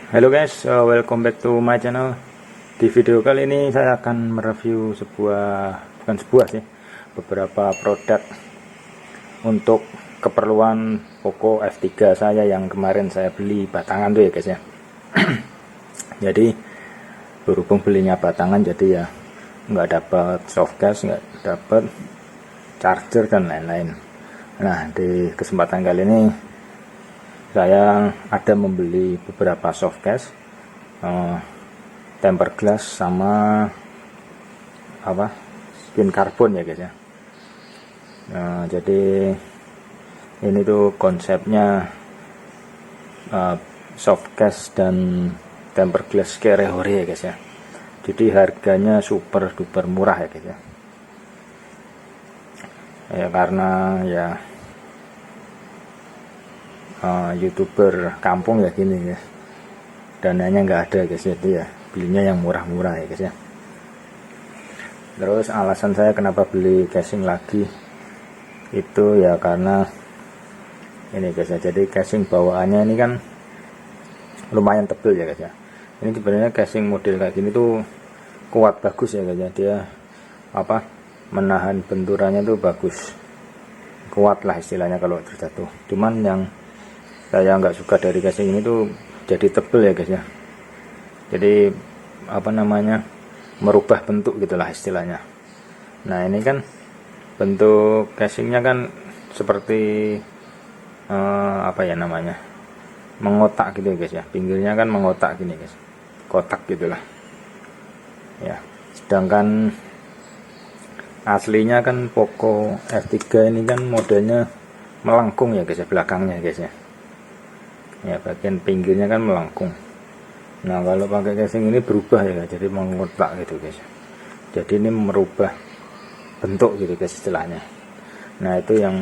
Halo guys, welcome back to my channel. Di video kali ini saya akan mereview beberapa produk untuk keperluan Poco F3 saya yang kemarin saya beli batangan tuh ya guys ya. Jadi berhubung belinya batangan, jadi ya nggak dapat softcase, nggak dapat charger dan lain-lain. Nah, di kesempatan kali ini saya ada membeli beberapa softcase, tempered glass sama skin carbon ya guys ya. Jadi ini tuh konsepnya softcase dan tempered glass Kerehore ya guys ya. Jadi harganya super duper murah ya guys ya. Ya karena ya YouTuber kampung ya gini guys, dananya nggak ada guys, jadi ya belinya yang murah-murah ya guys ya. Terus alasan saya kenapa beli casing lagi itu ya karena ini guys ya, jadi casing bawaannya ini kan lumayan tebel ya guys ya. Ini sebenarnya casing model kayak gini tuh kuat, bagus ya guys ya, dia menahan benturannya tuh bagus, kuat lah istilahnya kalau terjatuh. Cuman yang saya nggak suka dari casing ini tuh jadi tebel ya guys ya, jadi merubah bentuk gitulah istilahnya. Nah ini kan bentuk casingnya kan seperti mengotak gitu ya guys ya, pinggirnya kan mengotak gini guys, kotak gitulah ya. Sedangkan aslinya kan Poco F3 ini kan modelnya melengkung ya guys ya, belakangnya guys ya. Ya bagian pinggirnya kan melengkung. Nah kalau pakai casing ini berubah ya guys, jadi mengotak gitu guys. Jadi ini merubah bentuk gitu guys istilahnya. Nah itu yang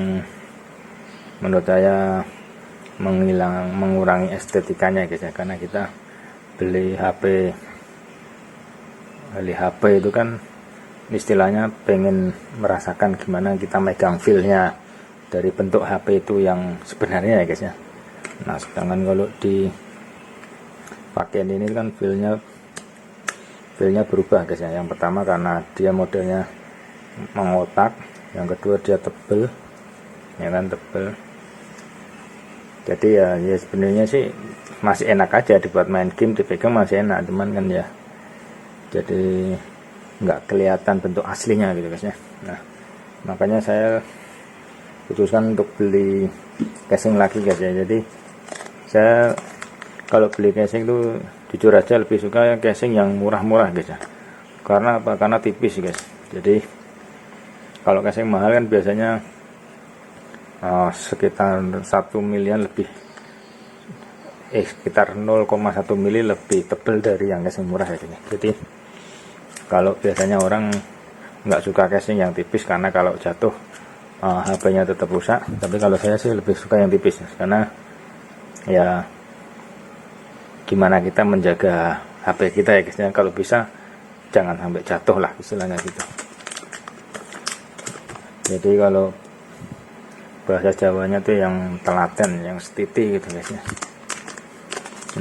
menurut saya mengurangi estetikanya guys ya, karena kita beli HP itu kan istilahnya pengen merasakan gimana kita megang feelnya dari bentuk HP itu yang sebenarnya ya guys ya. Nah sedangkan kalau di pakaian ini kan feelnya berubah guys ya. Yang pertama karena dia modelnya mengotak, yang kedua dia tebel ya kan, tebel. Jadi ya sebenarnya sih masih enak aja dibuat main game, dipegang masih enak, cuman kan ya jadi nggak kelihatan bentuk aslinya gitu guys ya. Nah makanya saya putuskan untuk beli casing lagi guys ya. Jadi saya kalau beli casing tuh jujur aja lebih suka casing yang murah-murah guys ya. Karena apa? Karena tipis guys. Jadi kalau casing mahal kan biasanya sekitar 1 milian lebih, sekitar 0,1 mili lebih tebal dari yang casing murah ya ini. Jadi kalau biasanya orang nggak suka casing yang tipis karena kalau jatuh HP-nya tetap rusak. Tapi kalau saya sih lebih suka yang tipis karena ya gimana kita menjaga HP kita ya guys ya, kalau bisa jangan sampai jatuh lah istilahnya gitu. Jadi kalau bahasa Jawanya tuh yang telaten, yang setiti gitu guys ya.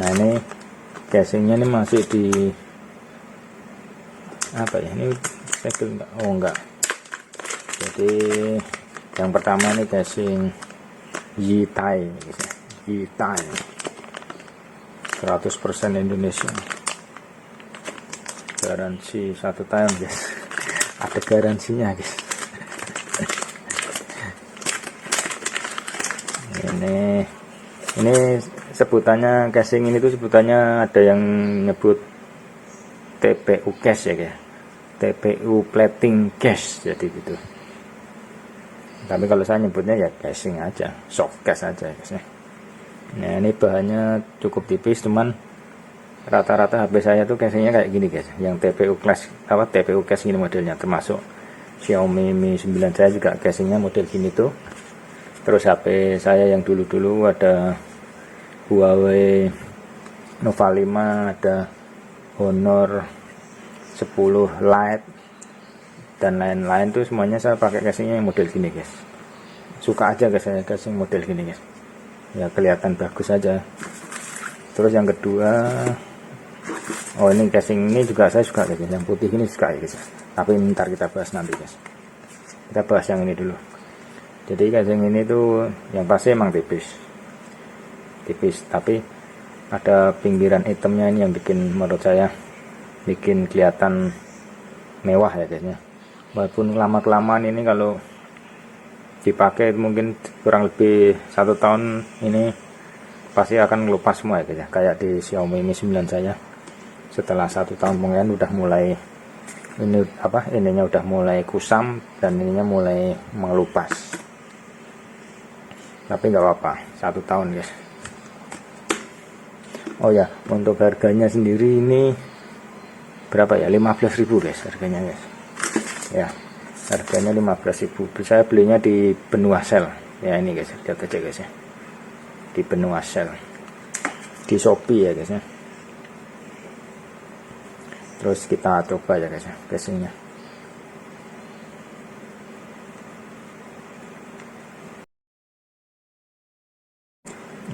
Nah ini casingnya ini masih di ini segel enggak? Oh enggak. Jadi yang pertama ini casing Yitai guys ya. Yitai 100% Indonesia, garansi 1 tahun guys. Ada garansinya guys. ini sebutannya casing ini tuh sebutannya ada yang nyebut TPU case ya guys, TPU plating case, jadi gitu. Tapi kalau saya nyebutnya ya casing aja, soft case aja guys ya. Nah ini bahannya cukup tipis, cuman rata-rata HP saya tuh casingnya kayak gini guys, yang TPU case ini modelnya, termasuk Xiaomi Mi 9 saya juga casingnya model gini tuh. Terus HP saya yang dulu-dulu ada Huawei Nova 5, ada Honor 10 Lite dan lain-lain tuh semuanya saya pakai casingnya yang model gini guys. Suka aja guys saya casing model gini guys, ya kelihatan bagus aja. Terus yang kedua, oh ini casing ini juga saya suka guys, yang putih ini suka ya guys, tapi ntar kita bahas nanti guys. Kita bahas yang ini dulu. Jadi casing ini tuh yang pasti emang tipis, tapi ada pinggiran hitamnya ini yang bikin, menurut saya bikin kelihatan mewah ya guysnya. Walaupun lama kelamaan ini kalau dipakai mungkin kurang lebih 1 tahun ini pasti akan ngelupas semua ya guys ya. Kayak di Xiaomi Mi 9 saya, setelah 1 tahun kemudian udah mulai ini ininya udah mulai kusam dan ininya mulai mengelupas. Tapi nggak apa-apa, 1 tahun guys. Oh ya, untuk harganya sendiri ini berapa ya? 15.000 guys harganya guys. Ya, harganya 15.000. Saya belinya di Benua Sel. Ya ini guys, lihat aja guys ya. Di Benua Sel. Di Shopee ya guys ya. Terus kita coba ya guys ya casingnya.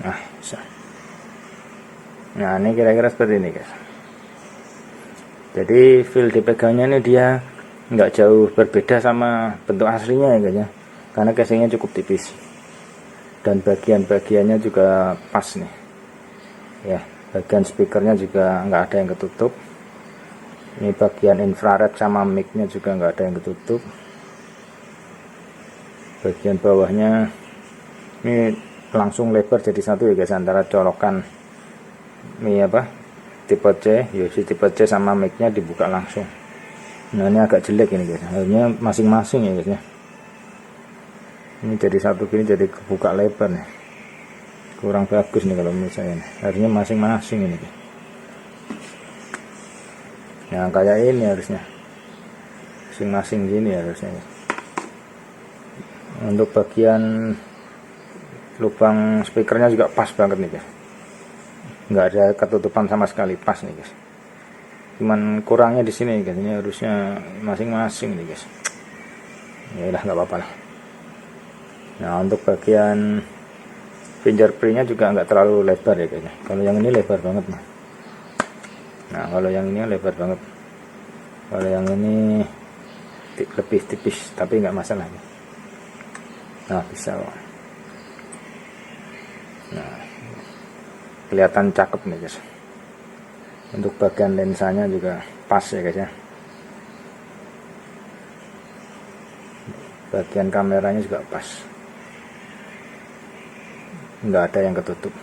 Nah, bisa. Nah ini kira-kira seperti ini guys. Jadi feel dipegangnya ini dia nggak jauh berbeda sama bentuk aslinya ya guys ya, karena casingnya cukup tipis dan bagian-bagiannya juga pas nih ya. Bagian speakernya juga nggak ada yang ketutup. Ini bagian infrared sama mic-nya juga nggak ada yang ketutup. Bagian bawahnya ini langsung lebar jadi satu ya guys, antara colokan tipe C, USB tipe C sama mic-nya dibuka langsung. Nah ini agak jelek ini guys, harusnya masing-masing ya guys ya. Ini jadi satu gini, jadi kebuka lebar nih, kurang bagus nih kalau menurut saya nih. Harusnya masing-masing ini guys. Nah kayak ini harusnya masing-masing gini harusnya guys. Untuk bagian lubang speakernya juga pas banget nih guys, nggak ada ketutupan sama sekali, pas nih guys. Cuman kurangnya di sini guys, ini harusnya masing-masing nih guys. Ya udah nggak apa-apa lah. Nah untuk bagian fingerprintnya juga nggak terlalu lebar ya guys. Kalau yang ini lebar banget nih. Nah kalau yang ini lebar banget. Kalau yang ini lebih tipis, tapi nggak masalah. Nah bisa. Nah kelihatan cakep nih guys. Untuk bagian lensanya juga pas ya guys ya. Bagian kameranya juga pas, nggak ada yang ketutup.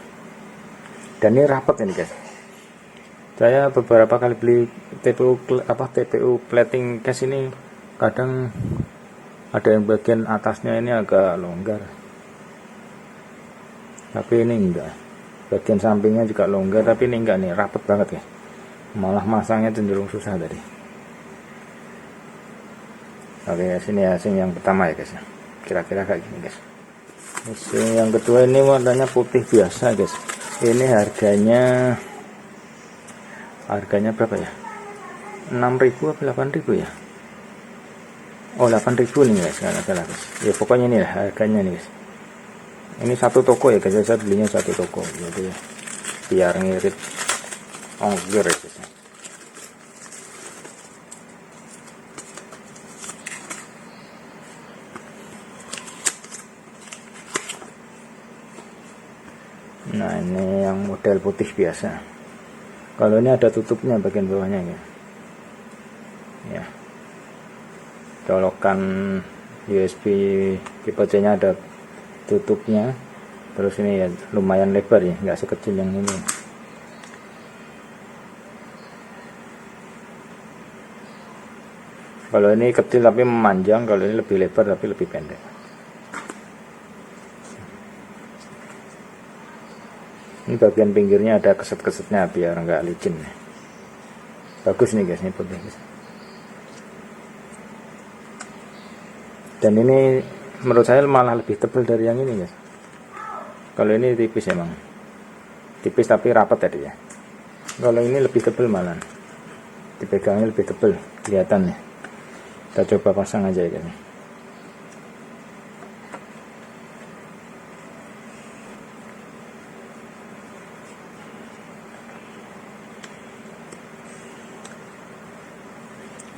Dan ini rapat ini guys. Saya beberapa kali beli TPU plating case ini, kadang ada yang bagian atasnya ini agak longgar, tapi ini enggak. Bagian sampingnya juga longgar, tapi ini enggak nih, rapet banget ya. Malah masangnya cenderung susah tadi. Oke guys, ini casing yang pertama ya guys, kira-kira kayak gini guys. Casing yang kedua ini warnanya putih biasa guys. Ini harganya berapa ya? 6.000 atau 8.000 ya? Oh 8.000 nih guys, nggak salah guys. Ya pokoknya ini lah harganya nih guys. Ini satu toko ya guys, saya belinya satu toko, jadi biar ngirit ongkir ya guys. Nah ini yang model putih biasa. Kalau ini ada tutupnya bagian bawahnya ya. Colokan USB tipe C nya ada tutupnya. Terus ini ya lumayan lebar ya, nggak sekecil yang ini. Kalau ini kecil tapi memanjang, kalau ini lebih lebar tapi lebih pendek. Ini bagian pinggirnya ada keset-kesetnya biar nggak licin. Bagus nih guys, ini putih guys. Dan ini menurut saya malah lebih tebal dari yang ini guys. Kalau ini tipis emang, tipis tapi rapat tadi ya. Kalau ini lebih tebal malah, dipegangnya lebih tebal, kelihatan nih. Kita coba pasang aja ya guys.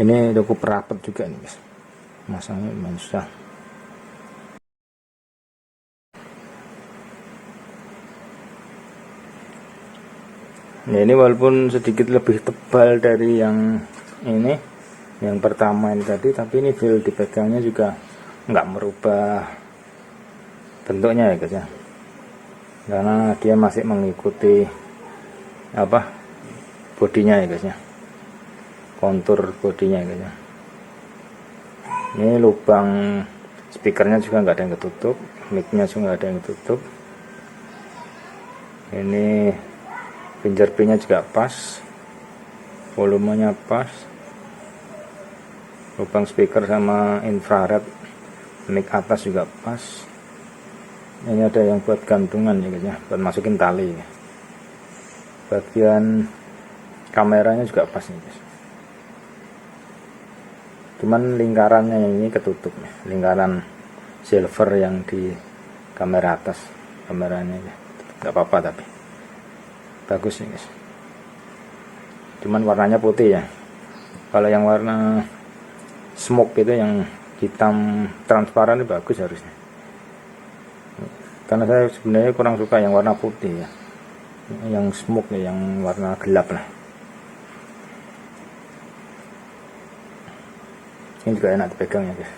Ini cukup rapat juga nih guys, masangnya lumayan susah. Ya, ini walaupun sedikit lebih tebal dari yang ini, yang pertama ini tadi, tapi ini feel dipegangnya juga nggak merubah bentuknya ya guys ya, karena dia masih mengikuti apa bodinya ya guys ya, kontur bodinya ya guys ya. Ini lubang speakernya juga nggak ada yang ketutup, micnya juga nggak ada yang ketutup. Ini fingerprintnya juga pas, volumenya pas, lubang speaker sama infrared mic atas juga pas. Ini ada yang buat gantungan ya guys ya, buat masukin tali ya. Bagian kameranya juga pas nih guys, cuman lingkarannya ini ketutup ya, lingkaran silver yang di kamera atas kameranya ya. Nggak apa-apa tapi bagus nih guys, cuman warnanya putih ya. Kalau yang warna smoke itu yang hitam transparan itu bagus harusnya, karena saya sebenarnya kurang suka yang warna putih ya, yang smoke ya, yang warna gelap lah. Ini juga enak dipegang ya guys.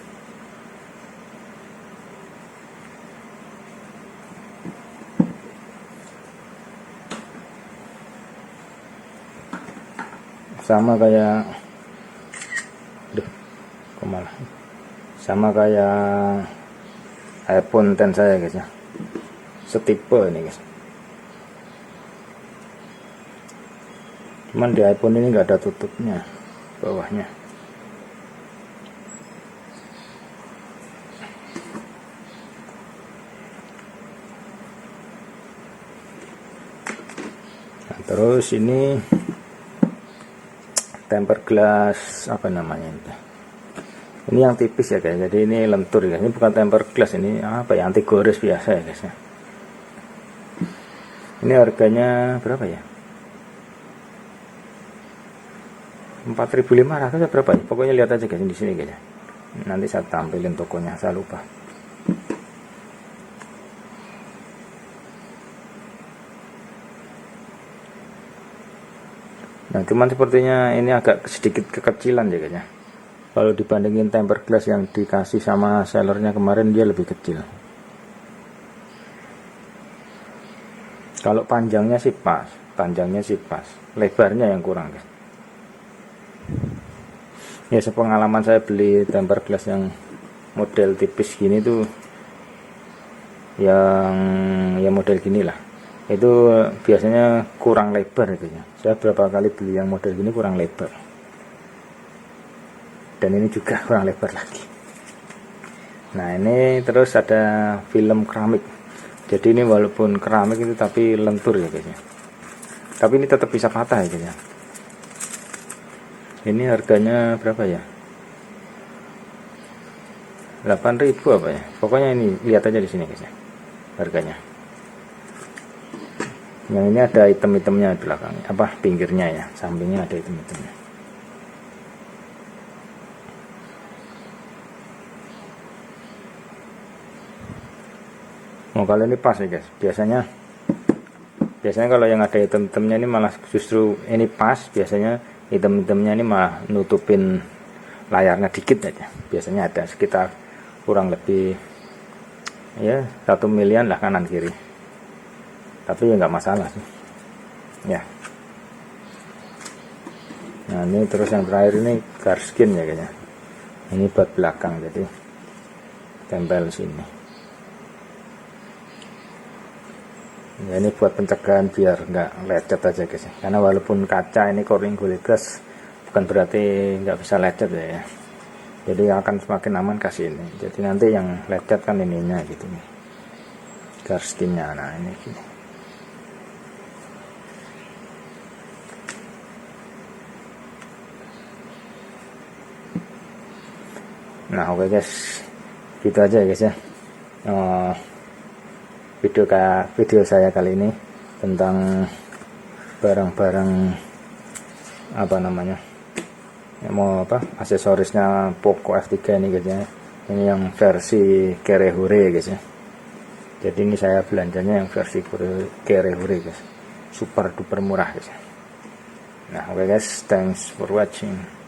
Sama kayak sama kayak iPhone X saya guys ya, setipe ini guys. Cuman di iPhone ini nggak ada tutupnya bawahnya. Nah, terus ini tempered glass, apa namanya ini yang tipis ya guys, jadi ini lentur ya, ini bukan tempered glass, ini apa ya, anti gores biasa ya guys ya. Ini harganya berapa ya, 4.500 atau berapa ya, pokoknya lihat aja guys di sini guys ya. Nanti saya tampilin tokonya, saya lupa. Nah, cuman sepertinya ini agak sedikit kekecilan ya guys ya. Kalau dibandingin tempered glass yang dikasih sama sellernya kemarin, dia lebih kecil. Kalau panjangnya sih pas, lebarnya yang kurang guys. Ya, sepengalaman saya beli tempered glass yang model tipis gini tuh, yang model gini lah, itu biasanya kurang lebar gitu ya. Saya berapa kali beli yang model gini kurang lebar, dan ini juga kurang lebar lagi. Nah, ini terus ada film keramik, jadi ini walaupun keramik itu tapi lentur ya guys ya, tapi ini tetap bisa patah ya guys ya. Ini harganya berapa ya, 8.000 apa ya, pokoknya ini lihat aja di sini guys ya harganya. Yang ini ada item-itemnya di belakangnya, apa pinggirnya ya, sampingnya ada item-itemnya. Oh, kalau ini pas ya guys, biasanya kalau yang ada item-itemnya ini malah justru ini pas, biasanya item-itemnya ini malah nutupin layarnya dikit aja. Biasanya ada sekitar kurang lebih ya 1 milian lah kanan kiri, tapi ya nggak masalah sih ya. Nah, ini terus yang terakhir ini garskin ya kayaknya, ini buat belakang, jadi tempel sini ya. Ini buat pencegahan biar nggak lecet aja guys ya, karena walaupun kaca ini Corning Gorilla Glass bukan berarti nggak bisa lecet ya, jadi akan semakin aman kasih ini. Jadi nanti yang lecet kan ininya gitu nih, garskinnya. Nah, ini gini. Nah, oke guys, gitu aja ya guys ya, video saya kali ini tentang barang-barang apa namanya, mau apa aksesorisnya Poco F3 ini guys ya. Ini yang versi Kerehure guys ya. Jadi ini saya belanjanya yang versi Kerehure guys, super duper murah guys. Nah oke guys, thanks for watching.